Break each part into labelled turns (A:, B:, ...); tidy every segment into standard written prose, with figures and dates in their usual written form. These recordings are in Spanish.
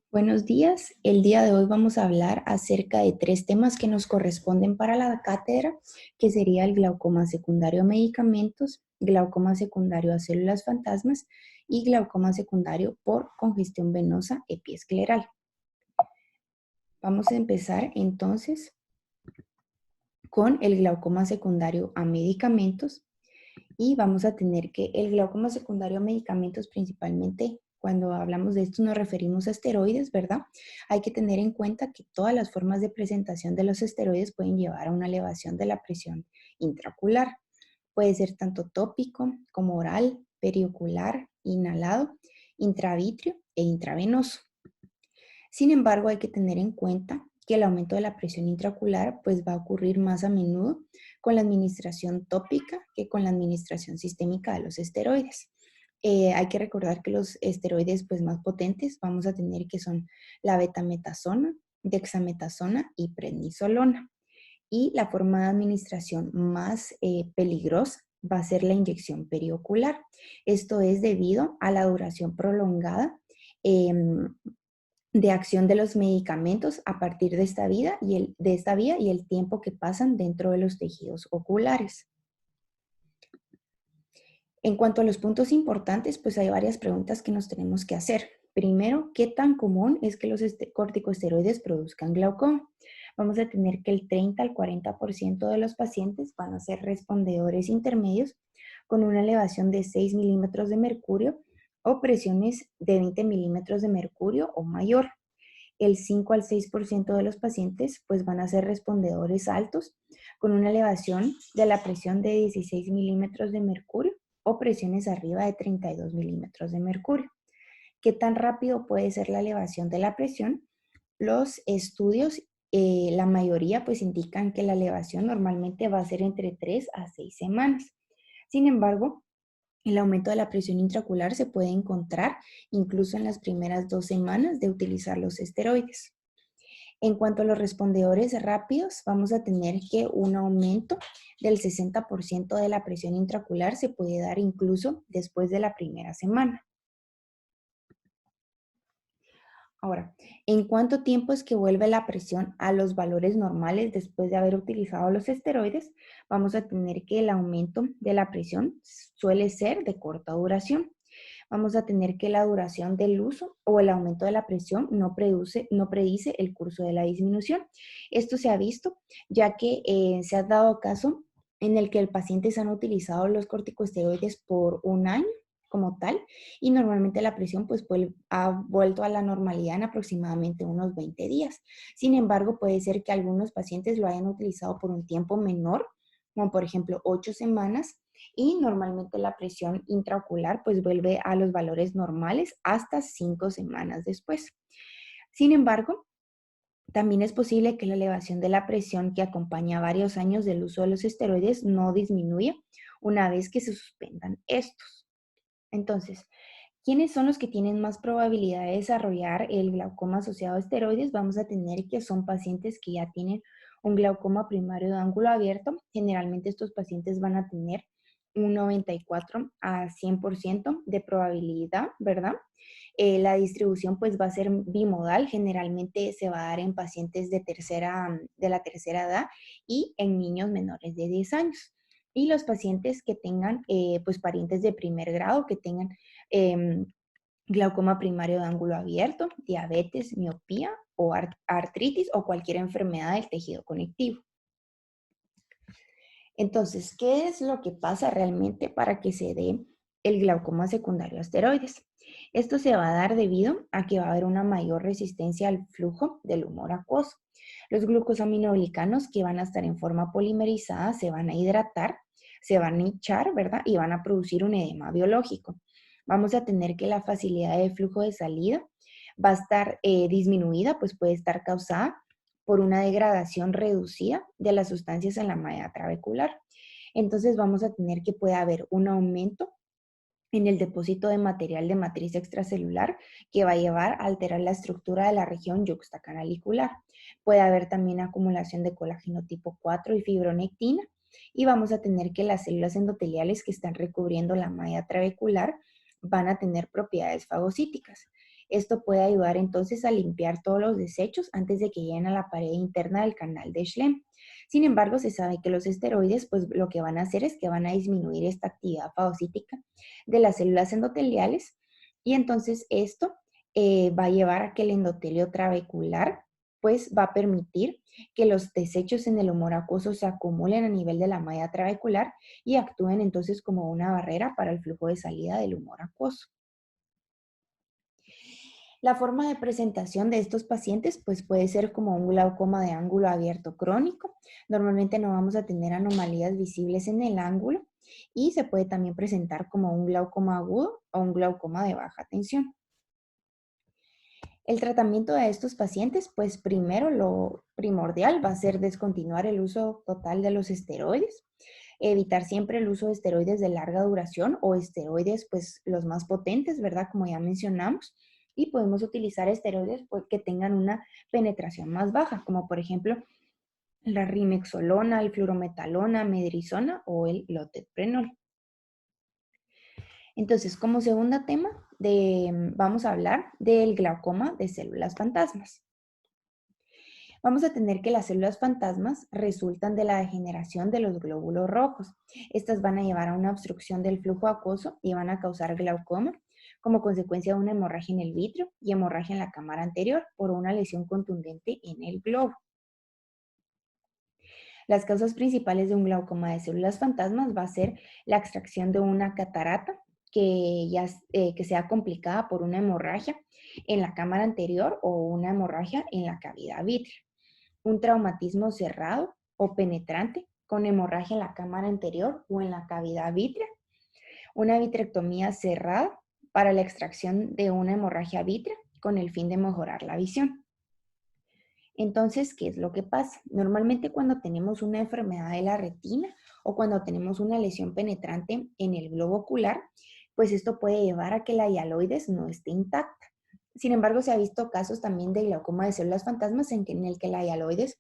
A: Buenos días. El día de hoy vamos a hablar acerca de tres temas que nos corresponden para la cátedra, que sería el glaucoma secundario a medicamentos, glaucoma secundario a células fantasmas y glaucoma secundario por congestión venosa epiescleral. Vamos a empezar entonces con el glaucoma secundario a medicamentos. Y vamos a tener que el glaucoma secundario a medicamentos, principalmente cuando hablamos de esto nos referimos a esteroides, ¿verdad? Hay que tener en cuenta que todas las formas de presentación de los esteroides pueden llevar a una elevación de la presión intraocular. Puede ser tanto tópico como oral, periocular, inhalado, intravítrea e intravenoso. Sin embargo, hay que tener en cuenta que el aumento de la presión intraocular pues va a ocurrir más a menudo con la administración tópica que con la administración sistémica de los esteroides. Hay que recordar que los esteroides pues más potentes vamos a tener que son la betametasona, dexametasona y prednisolona. Y la forma de administración más peligrosa va a ser la inyección periocular. Esto es debido a la duración prolongada de acción de los medicamentos a partir de esta vía y el tiempo que pasan dentro de los tejidos oculares. En cuanto a los puntos importantes, pues hay varias preguntas que nos tenemos que hacer. Primero, ¿qué tan común es que los corticosteroides produzcan glaucoma? Vamos a tener que el 30 al 40% de los pacientes van a ser respondedores intermedios con una elevación de 6 milímetros de mercurio o presiones de 20 milímetros de mercurio o mayor. El 5 al 6% de los pacientes pues van a ser respondedores altos con una elevación de la presión de 16 milímetros de mercurio o presiones arriba de 32 milímetros de mercurio. ¿Qué tan rápido puede ser la elevación de la presión? Los estudios, la mayoría pues indican que la elevación normalmente va a ser entre 3 a 6 semanas. Sin embargo, el aumento de la presión intraocular se puede encontrar incluso en las primeras 2 semanas de utilizar los esteroides. En cuanto a los respondedores rápidos, vamos a tener que un aumento del 60% de la presión intraocular se puede dar incluso después de la primera semana. Ahora, ¿en cuánto tiempo es que vuelve la presión a los valores normales después de haber utilizado los esteroides? Vamos a tener que el aumento de la presión suele ser de corta duración. Vamos a tener que la duración del uso o el aumento de la presión no predice el curso de la disminución. Esto se ha visto ya que se ha dado caso en el que el paciente se han utilizado los corticosteroides por un año como tal y normalmente la presión pues ha vuelto a la normalidad en aproximadamente unos 20 días. Sin embargo, puede ser que algunos pacientes lo hayan utilizado por un tiempo menor, como por ejemplo 8 semanas, y normalmente la presión intraocular pues vuelve a los valores normales hasta 5 semanas después. Sin embargo, también es posible que la elevación de la presión que acompaña varios años del uso de los esteroides no disminuya una vez que se suspendan estos. Entonces, ¿quiénes son los que tienen más probabilidad de desarrollar el glaucoma asociado a esteroides? Vamos a tener que son pacientes que ya tienen un glaucoma primario de ángulo abierto. Generalmente estos pacientes van a tener un 94 a 100% de probabilidad, ¿verdad? La distribución pues va a ser bimodal, generalmente se va a dar en pacientes de la tercera edad y en niños menores de 10 años. Y los pacientes que tengan pues parientes de primer grado, que tengan glaucoma primario de ángulo abierto, diabetes, miopía o artritis o cualquier enfermedad del tejido conectivo. Entonces, ¿qué es lo que pasa realmente para que se dé el glaucoma secundario a esteroides? Esto se va a dar debido a que va a haber una mayor resistencia al flujo del humor acuoso. Los glucosaminoglicanos que van a estar en forma polimerizada se van a hidratar, se van a hinchar, ¿verdad? Y van a producir un edema biológico. Vamos a tener que la facilidad de flujo de salida va a estar disminuida, pues puede estar causada por una degradación reducida de las sustancias en la malla trabecular. Entonces vamos a tener que puede haber un aumento en el depósito de material de matriz extracelular que va a llevar a alterar la estructura de la región yuxtacanalicular. Puede haber también acumulación de colágeno tipo 4 y fibronectina y vamos a tener que las células endoteliales que están recubriendo la malla trabecular van a tener propiedades fagocíticas. Esto puede ayudar entonces a limpiar todos los desechos antes de que lleguen a la pared interna del canal de Schlemm. Sin embargo, se sabe que los esteroides, pues lo que van a hacer es que van a disminuir esta actividad fagocítica de las células endoteliales y entonces esto va a llevar a que el endotelio trabecular pues va a permitir que los desechos en el humor acuoso se acumulen a nivel de la malla trabecular y actúen entonces como una barrera para el flujo de salida del humor acuoso. La forma de presentación de estos pacientes pues puede ser como un glaucoma de ángulo abierto crónico. Normalmente no vamos a tener anomalías visibles en el ángulo y se puede también presentar como un glaucoma agudo o un glaucoma de baja tensión. El tratamiento de estos pacientes, pues primero lo primordial va a ser descontinuar el uso total de los esteroides, evitar siempre el uso de esteroides de larga duración o esteroides, pues los más potentes, ¿verdad? Como ya mencionamos, y podemos utilizar esteroides pues, que tengan una penetración más baja, como por ejemplo la rimexolona, el fluorometalona, medrisona o el loteprenol. Entonces, como segundo tema, vamos a hablar del glaucoma de células fantasmas. Vamos a tener que las células fantasmas resultan de la degeneración de los glóbulos rojos. Estas van a llevar a una obstrucción del flujo acuoso y van a causar glaucoma como consecuencia de una hemorragia en el vítreo y hemorragia en la cámara anterior por una lesión contundente en el globo. Las causas principales de un glaucoma de células fantasmas va a ser la extracción de una catarata que sea complicada por una hemorragia en la cámara anterior o una hemorragia en la cavidad vítrea, un traumatismo cerrado o penetrante con hemorragia en la cámara anterior o en la cavidad vítrea, una vitrectomía cerrada para la extracción de una hemorragia vítrea con el fin de mejorar la visión. Entonces, ¿qué es lo que pasa? Normalmente cuando tenemos una enfermedad de la retina o cuando tenemos una lesión penetrante en el globo ocular, pues esto puede llevar a que la hialoides no esté intacta. Sin embargo, se ha visto casos también de glaucoma de células fantasmas en el que la hialoides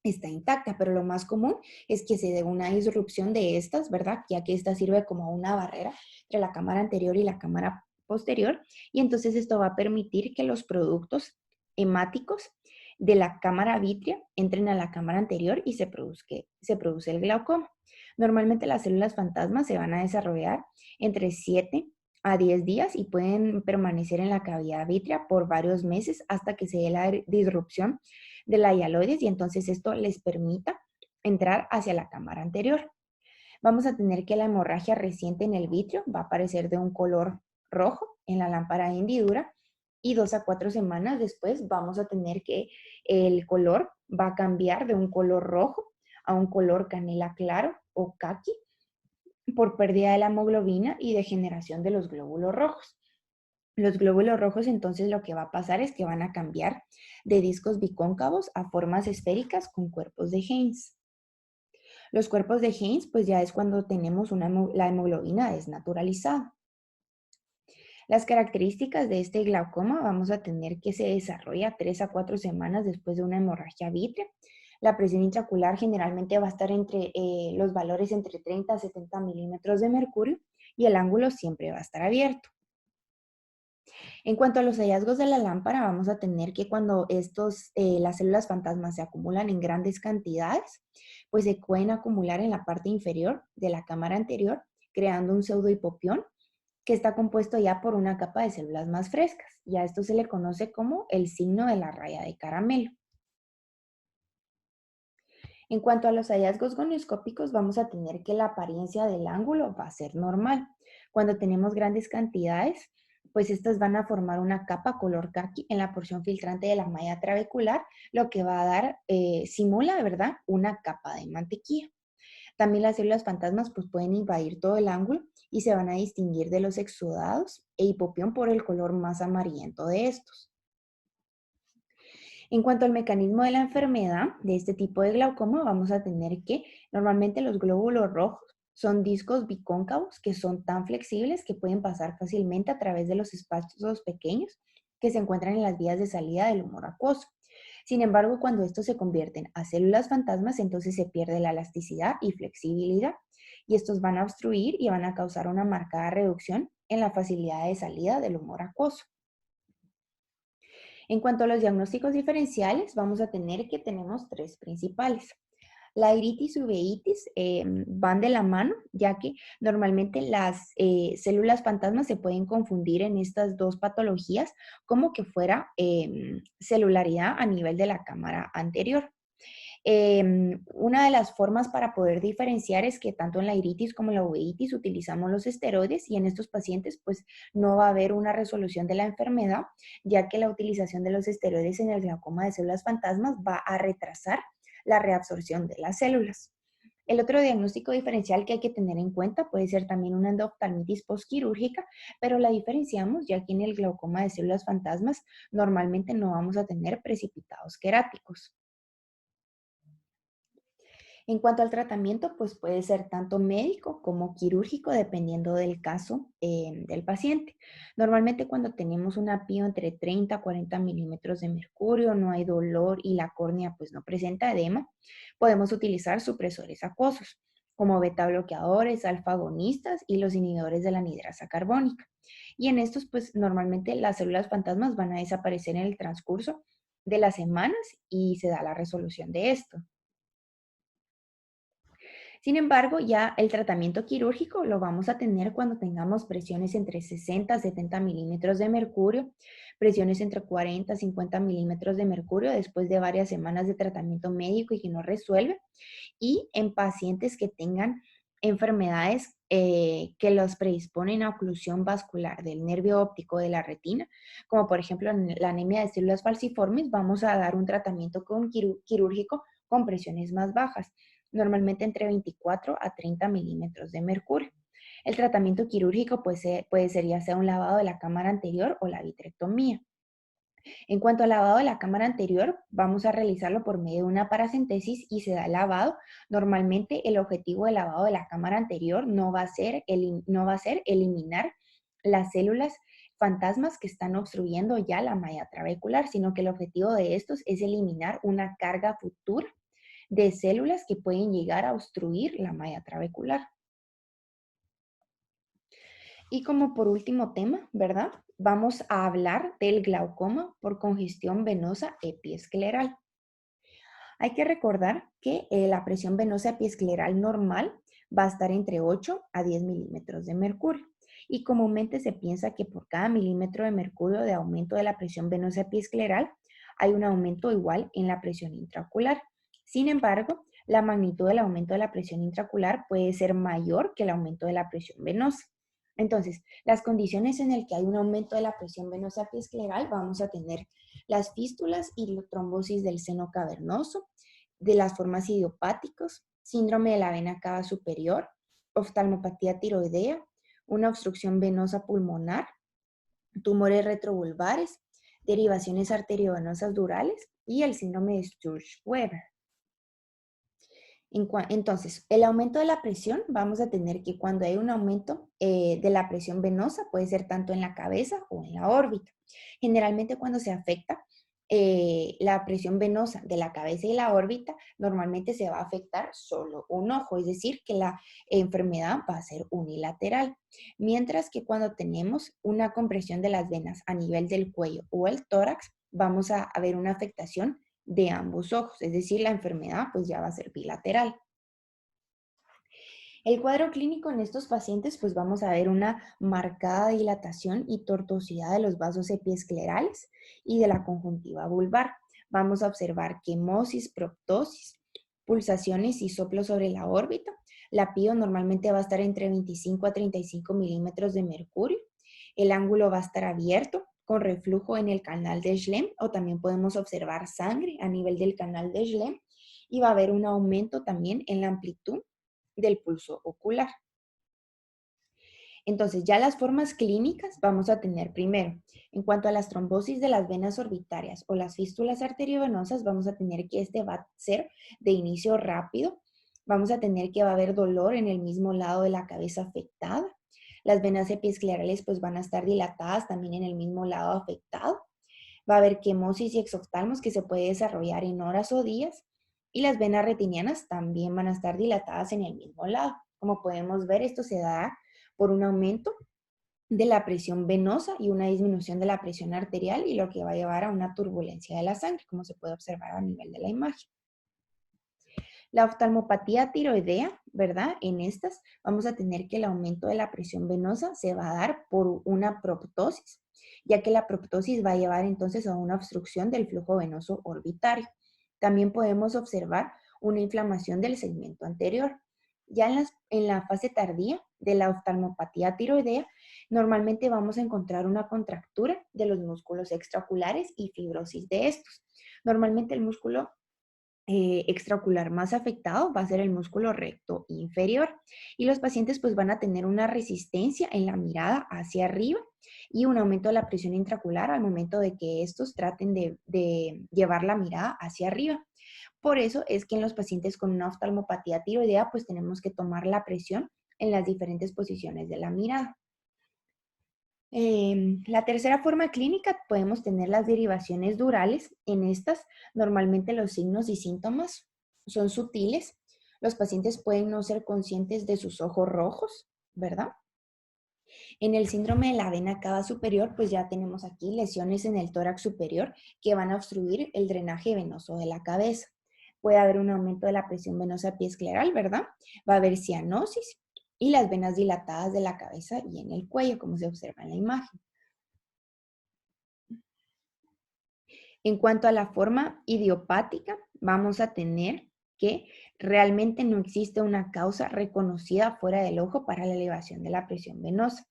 A: está intacta, pero lo más común es que se dé una disrupción de estas, ¿verdad? Ya que esta sirve como una barrera entre la cámara anterior y la cámara posterior, y entonces esto va a permitir que los productos hemáticos de la cámara vítrea entren a la cámara anterior y se produce el glaucoma. Normalmente las células fantasmas se van a desarrollar entre 7 a 10 días y pueden permanecer en la cavidad vítrea por varios meses hasta que se dé la disrupción de la hialoides y entonces esto les permita entrar hacia la cámara anterior. Vamos a tener que la hemorragia reciente en el vitrio va a aparecer de un color rojo en la lámpara de hendidura y 2 a 4 semanas después vamos a tener que el color va a cambiar de un color rojo a un color canela claro o caqui por pérdida de la hemoglobina y degeneración de los glóbulos rojos. Los glóbulos rojos entonces lo que va a pasar es que van a cambiar de discos bicóncavos a formas esféricas con cuerpos de Heinz. Los cuerpos de Heinz pues ya es cuando tenemos la hemoglobina desnaturalizada. Las características de este glaucoma vamos a tener que se desarrolla 3 a 4 semanas después de una hemorragia vítrea. La presión intraocular generalmente va a estar entre los valores entre 30 a 70 milímetros de mercurio y el ángulo siempre va a estar abierto. En cuanto a los hallazgos de la lámpara, vamos a tener que cuando las células fantasmas se acumulan en grandes cantidades, pues se pueden acumular en la parte inferior de la cámara anterior, creando un pseudohipopión que está compuesto ya por una capa de células más frescas. Y a esto se le conoce como el signo de la raya de caramelo. En cuanto a los hallazgos gonioscópicos, vamos a tener que la apariencia del ángulo va a ser normal. Cuando tenemos grandes cantidades, pues estas van a formar una capa color caqui en la porción filtrante de la malla trabecular, lo que va a dar, simula, ¿verdad?, una capa de mantequilla. También las células fantasmas pues, pueden invadir todo el ángulo y se van a distinguir de los exudados e hipopión por el color más amarillento de estos. En cuanto al mecanismo de la enfermedad de este tipo de glaucoma, vamos a tener que normalmente los glóbulos rojos son discos bicóncavos que son tan flexibles que pueden pasar fácilmente a través de los espacios pequeños que se encuentran en las vías de salida del humor acuoso. Sin embargo, cuando estos se convierten a células fantasmas, entonces se pierde la elasticidad y flexibilidad, y estos van a obstruir y van a causar una marcada reducción en la facilidad de salida del humor acuoso. En cuanto a los diagnósticos diferenciales, vamos a tener que tenemos tres principales. La iritis y uveitis van de la mano, ya que normalmente las células fantasmas se pueden confundir en estas dos patologías como que fuera celularidad a nivel de la cámara anterior. Una de las formas para poder diferenciar es que tanto en la iritis como en la uveitis utilizamos los esteroides y en estos pacientes pues no va a haber una resolución de la enfermedad, ya que la utilización de los esteroides en el glaucoma de células fantasmas va a retrasar la reabsorción de las células. El otro diagnóstico diferencial que hay que tener en cuenta puede ser también una endoftalmitis postquirúrgica, pero la diferenciamos ya que en el glaucoma de células fantasmas normalmente no vamos a tener precipitados queráticos. En cuanto al tratamiento, pues puede ser tanto médico como quirúrgico, dependiendo del caso del paciente. Normalmente cuando tenemos una pío entre 30 a 40 milímetros de mercurio, no hay dolor y la córnea pues no presenta edema, podemos utilizar supresores acuosos como beta bloqueadores, alfa-agonistas y los inhibidores de la anidrasa carbónica. Y en estos pues normalmente las células fantasmas van a desaparecer en el transcurso de las semanas y se da la resolución de esto. Sin embargo, ya el tratamiento quirúrgico lo vamos a tener cuando tengamos presiones entre 60 a 70 milímetros de mercurio, presiones entre 40 a 50 milímetros de mercurio después de varias semanas de tratamiento médico y que no resuelve, y en pacientes que tengan enfermedades que los predisponen a oclusión vascular del nervio óptico de la retina, como por ejemplo la anemia de células falciformes, vamos a dar un tratamiento quirúrgico con presiones más bajas, normalmente entre 24 a 30 milímetros de mercurio. El tratamiento quirúrgico puede ser ya sea un lavado de la cámara anterior o la vitrectomía. En cuanto al lavado de la cámara anterior, vamos a realizarlo por medio de una paracentesis y se da el lavado. Normalmente el objetivo del lavado de la cámara anterior no va a ser eliminar las células fantasmas que están obstruyendo ya la malla trabecular, sino que el objetivo de estos es eliminar una carga futura de células que pueden llegar a obstruir la malla trabecular. Y como por último tema, ¿verdad? Vamos a hablar del glaucoma por congestión venosa epiescleral. Hay que recordar que la presión venosa epiescleral normal va a estar entre 8 a 10 milímetros de mercurio. Y comúnmente se piensa que por cada milímetro de mercurio de aumento de la presión venosa epiescleral hay un aumento igual en la presión intraocular. Sin embargo, la magnitud del aumento de la presión intraocular puede ser mayor que el aumento de la presión venosa. Entonces, las condiciones en las que hay un aumento de la presión venosa epiescleral, vamos a tener las fístulas y la trombosis del seno cavernoso, de las formas idiopáticas, síndrome de la vena cava superior, oftalmopatía tiroidea, una obstrucción venosa pulmonar, tumores retrovulvares, derivaciones arteriovenosas durales y el síndrome de Sturge-Weber. Entonces, el aumento de la presión, vamos a tener que cuando hay un aumento de la presión venosa, puede ser tanto en la cabeza o en la órbita. Generalmente cuando se afecta la presión venosa de la cabeza y la órbita, normalmente se va a afectar solo un ojo, es decir, que la enfermedad va a ser unilateral. Mientras que cuando tenemos una compresión de las venas a nivel del cuello o el tórax, vamos a ver una afectación de ambos ojos, es decir, la enfermedad pues ya va a ser bilateral. El cuadro clínico en estos pacientes pues vamos a ver una marcada dilatación y tortuosidad de los vasos epiesclerales y de la conjuntiva vulvar. Vamos a observar quemosis, proptosis, pulsaciones y soplo sobre la órbita. La PIO normalmente va a estar entre 25 a 35 milímetros de mercurio. El ángulo va a estar abierto con reflujo en el canal de Schlemm o también podemos observar sangre a nivel del canal de Schlemm y va a haber un aumento también en la amplitud del pulso ocular. Entonces, ya las formas clínicas vamos a tener primero, en cuanto a las trombosis de las venas orbitarias o las fístulas arteriovenosas, vamos a tener que este va a ser de inicio rápido, vamos a tener que va a haber dolor en el mismo lado de la cabeza afectada, las venas epiesclerales pues van a estar dilatadas también en el mismo lado afectado, va a haber quemosis y exoftalmos que se puede desarrollar en horas o días, y las venas retinianas también van a estar dilatadas en el mismo lado. Como podemos ver, esto se da por un aumento de la presión venosa y una disminución de la presión arterial y lo que va a llevar a una turbulencia de la sangre, como se puede observar a nivel de la imagen. La oftalmopatía tiroidea, ¿verdad? En estas vamos a tener que el aumento de la presión venosa se va a dar por una proptosis, ya que la proptosis va a llevar entonces a una obstrucción del flujo venoso orbitario. También podemos observar una inflamación del segmento anterior. Ya en la fase tardía de la oftalmopatía tiroidea, normalmente vamos a encontrar una contractura de los músculos extraoculares y fibrosis de estos. Normalmente el músculo extraocular más afectado va a ser el músculo recto inferior y los pacientes pues van a tener una resistencia en la mirada hacia arriba y un aumento de la presión intraocular al momento de que estos traten de llevar la mirada hacia arriba. Por eso es que en los pacientes con una oftalmopatía tiroidea pues tenemos que tomar la presión en las diferentes posiciones de la mirada. La tercera forma clínica podemos tener las derivaciones durales. En estas, normalmente los signos y síntomas son sutiles. Los pacientes pueden no ser conscientes de sus ojos rojos, ¿verdad? En el síndrome de la vena cava superior, pues ya tenemos aquí lesiones en el tórax superior que van a obstruir el drenaje venoso de la cabeza. Puede haber un aumento de la presión venosa epiescleral, ¿verdad? Va a haber cianosis y las venas dilatadas de la cabeza y en el cuello, como se observa en la imagen. En cuanto a la forma idiopática, vamos a tener que realmente no existe una causa reconocida fuera del ojo para la elevación de la presión venosa.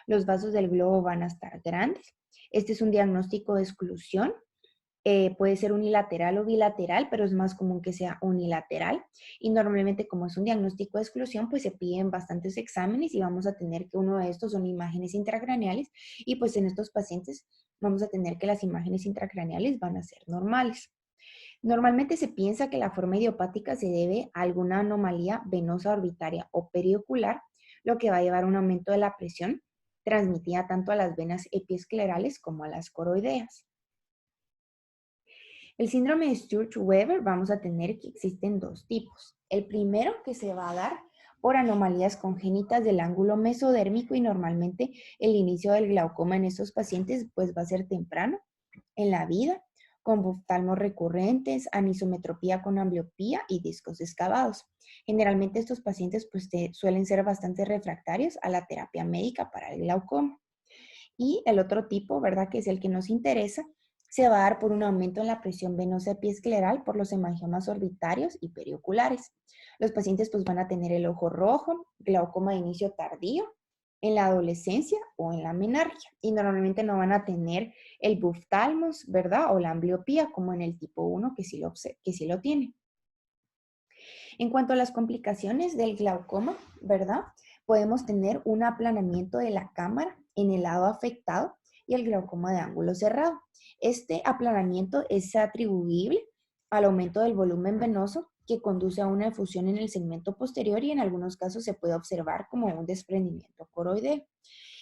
A: Los vasos del globo van a estar grandes. Este es un diagnóstico de exclusión. Puede ser unilateral o bilateral, pero es más común que sea unilateral. Y normalmente, como es un diagnóstico de exclusión, pues se piden bastantes exámenes y vamos a tener que uno de estos son imágenes intracraneales. Y pues en estos pacientes vamos a tener que las imágenes intracraneales van a ser normales. Normalmente se piensa que la forma idiopática se debe a alguna anomalía venosa orbitaria o periocular, lo que va a llevar a un aumento de la presión transmitida tanto a las venas epiesclerales como a las coroideas. El síndrome de Sturge-Weber vamos a tener que existen dos tipos. El primero que se va a dar por anomalías congénitas del ángulo mesodérmico y normalmente el inicio del glaucoma en estos pacientes pues va a ser temprano en la vida, con oftalmos recurrentes, anisometropía con ambliopía y discos excavados. Generalmente estos pacientes pues suelen ser bastante refractarios a la terapia médica para el glaucoma. Y el otro tipo, ¿verdad? Que es el que nos interesa, se va a dar por un aumento en la presión venosa epiescleral por los hemangiomas orbitarios y perioculares. Los pacientes pues van a tener el ojo rojo, glaucoma de inicio tardío, en la adolescencia o en la menarquia. Y normalmente no van a tener el buftalmos, ¿verdad? O la ambliopía como en el tipo 1 que sí lo tiene. En cuanto a las complicaciones del glaucoma, ¿verdad? Podemos tener un aplanamiento de la cámara en el lado afectado y el glaucoma de ángulo cerrado. Este aplanamiento es atribuible al aumento del volumen venoso que conduce a una efusión en el segmento posterior y en algunos casos se puede observar como un desprendimiento coroideo.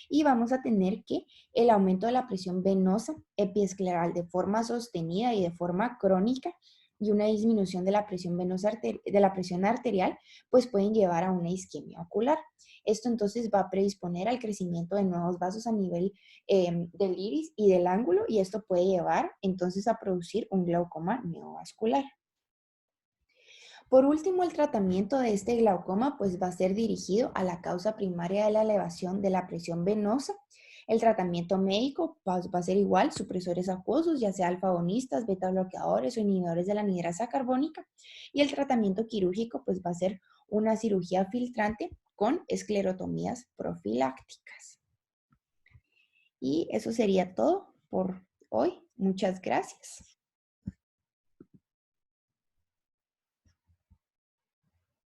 A: Y vamos a tener que el aumento de la presión venosa epiescleral de forma sostenida y de forma crónica y una disminución de la presión venosa de la presión arterial, pues pueden llevar a una isquemia ocular. Esto entonces va a predisponer al crecimiento de nuevos vasos a nivel del iris y del ángulo y esto puede llevar entonces a producir un glaucoma neovascular. Por último, el tratamiento de este glaucoma pues va a ser dirigido a la causa primaria de la elevación de la presión venosa. El tratamiento médico va a ser igual, supresores acuosos, ya sea alfa-agonistas, beta-bloqueadores o inhibidores de la anhidrasa carbónica. Y el tratamiento quirúrgico pues va a ser una cirugía filtrante con esclerotomías profilácticas. Y eso sería todo por hoy. Muchas gracias.